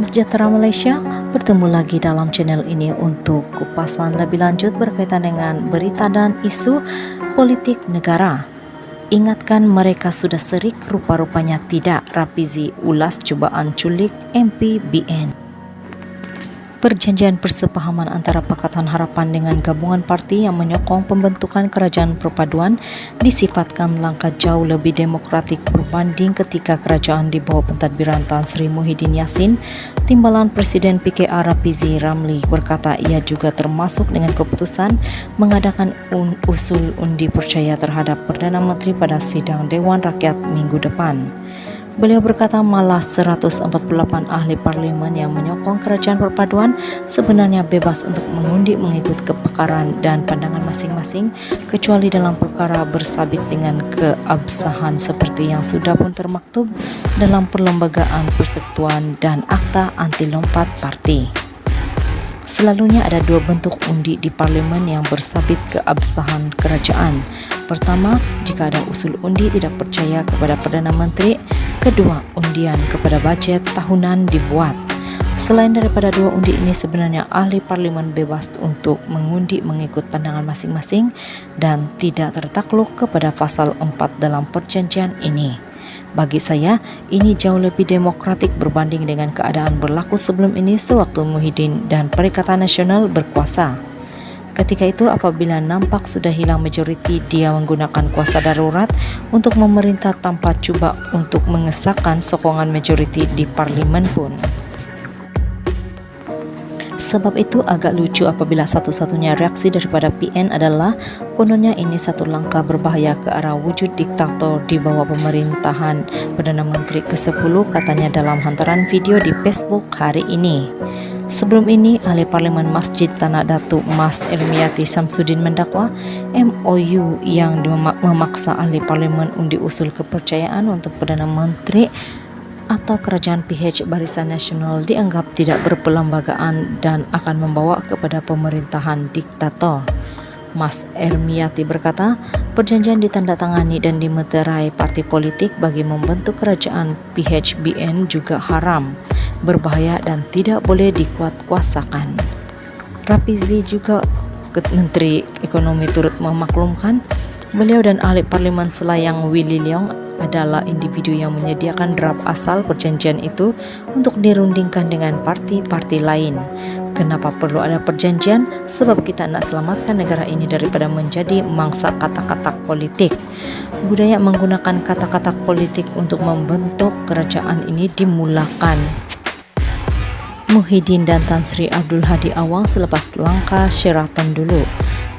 Salam sejahtera Malaysia, bertemu lagi dalam channel ini untuk kupasan lebih lanjut berkaitan dengan berita dan isu politik negara. Ingatkan mereka sudah serik, rupa-rupanya tidak. Rafizi ulas cubaan culik MP BN. Perjanjian persepahaman antara Pakatan Harapan dengan gabungan parti yang menyokong pembentukan kerajaan perpaduan disifatkan langkah jauh lebih demokratik berbanding ketika kerajaan di bawah pentadbiran Tan Sri Muhyiddin Yassin. Timbalan Presiden PKR Rafizi Ramli berkata ia juga termasuk dengan keputusan mengadakan usul undi percaya terhadap Perdana Menteri pada sidang Dewan Rakyat minggu depan. Beliau berkata malah 148 ahli parlimen yang menyokong kerajaan perpaduan sebenarnya bebas untuk mengundi mengikut kepakaran dan pandangan masing-masing kecuali dalam perkara bersabit dengan keabsahan seperti yang sudah pun termaktub dalam Perlembagaan Persekutuan dan Akta Anti Lompat Parti. Selalunya ada dua bentuk undi di parlimen yang bersabit keabsahan kerajaan. Pertama, jika ada usul undi tidak percaya kepada Perdana Menteri. Kedua, undian kepada bajet tahunan dibuat. Selain daripada dua undi ini, sebenarnya ahli parlimen bebas untuk mengundi mengikut pandangan masing-masing dan tidak tertakluk kepada pasal 4 dalam perjanjian ini. Bagi saya, ini jauh lebih demokratik berbanding dengan keadaan berlaku sebelum ini sewaktu Muhyiddin dan Perikatan Nasional berkuasa. Ketika itu, apabila nampak sudah hilang majoriti, dia menggunakan kuasa darurat untuk memerintah tanpa cuba untuk mengesahkan sokongan majoriti di parlimen pun. Sebab itu agak lucu apabila satu-satunya reaksi daripada PN adalah kononnya ini satu langkah berbahaya ke arah wujud diktator di bawah pemerintahan Perdana Menteri ke-10, katanya dalam hantaran video di Facebook hari ini. Sebelum ini, ahli parlimen Masjid Tanah Datuk Mas Ermiati Samsudin mendakwa MOU yang memaksa ahli parlimen undi usul kepercayaan untuk Perdana Menteri atau kerajaan PH Barisan Nasional dianggap tidak berperlembagaan dan akan membawa kepada pemerintahan diktator. Mas Ermiati berkata, perjanjian ditandatangani dan dimeterai parti politik bagi membentuk kerajaan PHBN juga haram, berbahaya dan tidak boleh dikuatkuasakan. Rafizi juga Menteri Ekonomi turut memaklumkan beliau dan ahli parlimen selayang Willy Leong adalah individu yang menyediakan draft asal perjanjian itu untuk dirundingkan dengan parti-parti lain. Kenapa perlu ada perjanjian? Sebab kita nak selamatkan negara ini daripada menjadi mangsa kata-kata politik. Budaya menggunakan kata-kata politik untuk membentuk kerajaan ini dimulakan Muhyiddin dan Tan Sri Abdul Hadi Awang selepas langkah Sheraton dulu.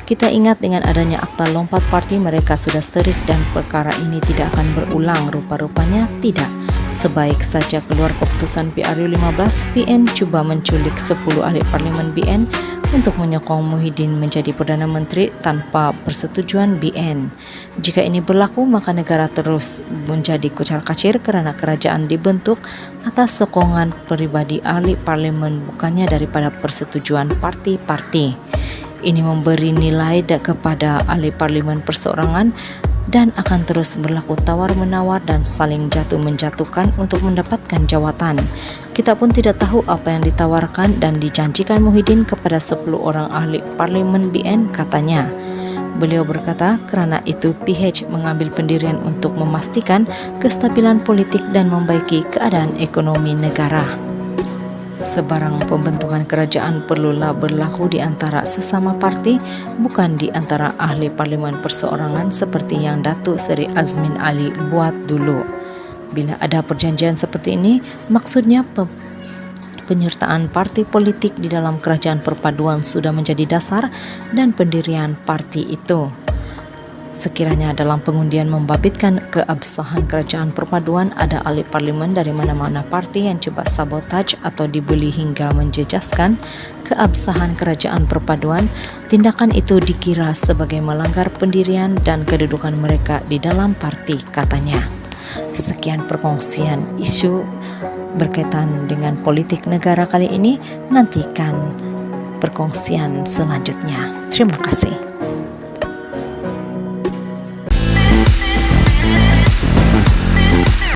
Kita ingat dengan adanya akta lompat parti mereka sudah serik dan perkara ini tidak akan berulang. Rupa-rupanya tidak. Sebaik saja keluar keputusan PRU 15, PN cuba menculik 10 ahli parlimen BN untuk menyokong Muhyiddin menjadi Perdana Menteri tanpa persetujuan BN. Jika ini berlaku, maka negara terus menjadi kucar-kacir kerana kerajaan dibentuk atas sokongan pribadi ahli parlimen bukannya daripada persetujuan parti-parti. Ini memberi nilai kepada ahli parlimen perseorangan dan akan terus berlaku tawar-menawar dan saling jatuh-menjatuhkan untuk mendapatkan jawatan. Kita pun tidak tahu apa yang ditawarkan dan dijanjikan Muhyiddin kepada 10 orang ahli parlimen BN, katanya. Beliau berkata kerana itu PH mengambil pendirian untuk memastikan kestabilan politik dan membaiki keadaan ekonomi negara. Sebarang pembentukan kerajaan perlulah berlaku di antara sesama parti, bukan di antara ahli parlimen perseorangan seperti yang Datuk Seri Azmin Ali buat dulu. Bila ada perjanjian seperti ini, maksudnya penyertaan parti politik di dalam kerajaan perpaduan sudah menjadi dasar dan pendirian parti itu. Sekiranya dalam pengundian membabitkan keabsahan kerajaan perpaduan, ada ahli parlimen dari mana-mana parti yang cuba sabotaj atau dibeli hingga menjejaskan keabsahan kerajaan perpaduan, tindakan itu dikira sebagai melanggar pendirian dan kedudukan mereka di dalam parti, katanya. Sekian perkongsian isu berkaitan dengan politik negara kali ini. Nantikan perkongsian selanjutnya. Terima kasih.